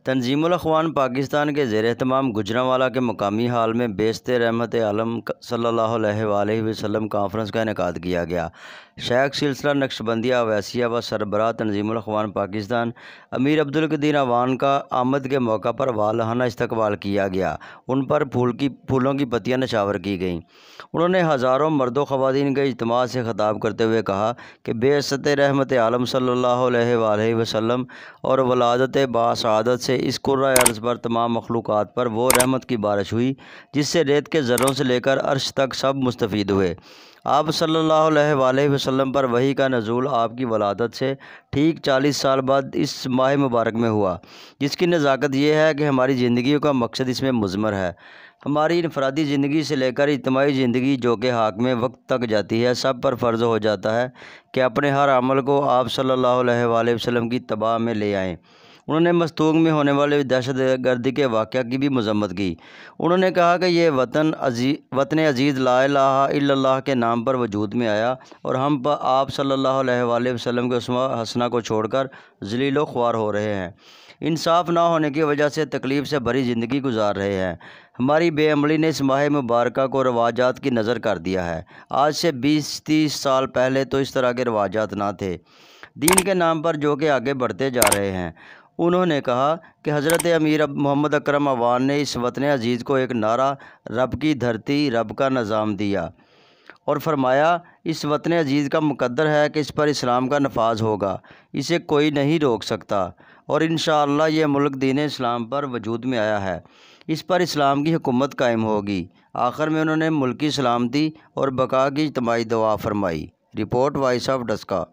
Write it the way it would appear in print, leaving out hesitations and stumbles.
تنظیم الاخوان پاکستان کے زیر اہتمام گوجرانوالہ کے مقامی ہال میں بیست رحمت عالم صلی اللہ علیہ وآلہ وسلم کانفرنس کا انعقاد کیا گیا۔ شیخ سلسلہ نقشبندیہ اویسیہ و سربراہ تنظیم الاخوان پاکستان امیر عبدالقدیر اعوان کا آمد کے موقع پر والہانہ استقبال کیا گیا۔ ان پر پھولوں کی پتیاں نچھاور کی گئیں۔ انہوں نے ہزاروں مرد و خواتین کے اجتماع سے خطاب کرتے ہوئے کہا کہ بعثت رحمت عالم صلی اللہ علیہ وآلہ وسلم اور ولادت باسعادت سے اس کرۂ ارض پر تمام مخلوقات پر وہ رحمت کی بارش ہوئی جس سے ریت کے ذروں سے لے کر عرش تک سب مستفید ہوئے۔ آپ صلی اللہ علیہ وآلہ وسلم پر وحی کا نزول آپ کی ولادت سے ٹھیک 40 سال بعد اس ماہ مبارک میں ہوا، جس کی نزاکت یہ ہے کہ ہماری زندگیوں کا مقصد اس میں مضمر ہے۔ ہماری انفرادی زندگی سے لے کر اجتماعی زندگی جو کہ حاکم وقت تک جاتی ہے، سب پر فرض ہو جاتا ہے کہ اپنے ہر عمل کو آپ صلی اللہ علیہ وآلہ وسلم کی اتباع میں لے آئیں۔ انہوں نے مستونگ میں ہونے والے دہشت گردی کے واقعہ کی بھی مذمت کی۔ انہوں نے کہا کہ یہ وطن عزیز لا الہ الا اللہ کے نام پر وجود میں آیا اور ہم آپ صلی اللہ علیہ وآلہ وسلم کے اسوہ حسنہ کو چھوڑ کر ذلیل و خوار ہو رہے ہیں، انصاف نہ ہونے کی وجہ سے تکلیف سے بھری زندگی گزار رہے ہیں۔ ہماری بے عملی نے اس ماہ مبارکہ کو رواجات کی نظر کر دیا ہے۔ آج سے 20-30 سال پہلے تو اس طرح کے رواجات نہ تھے دین کے نام پر، جو کہ آگے بڑھتے جا رہے ہیں۔ انہوں نے کہا کہ حضرت امیر محمد اکرم اعوان نے اس وطن عزیز کو ایک نعرہ رب کی دھرتی رب کا نظام دیا اور فرمایا اس وطن عزیز کا مقدر ہے کہ اس پر اسلام کا نفاذ ہوگا، اسے کوئی نہیں روک سکتا، اور انشاءاللہ یہ ملک دین اسلام پر وجود میں آیا ہے، اس پر اسلام کی حکومت قائم ہوگی۔ آخر میں انہوں نے ملکی سلامتی اور بقا کی اجتماعی دعا فرمائی۔ Report voice of Daska.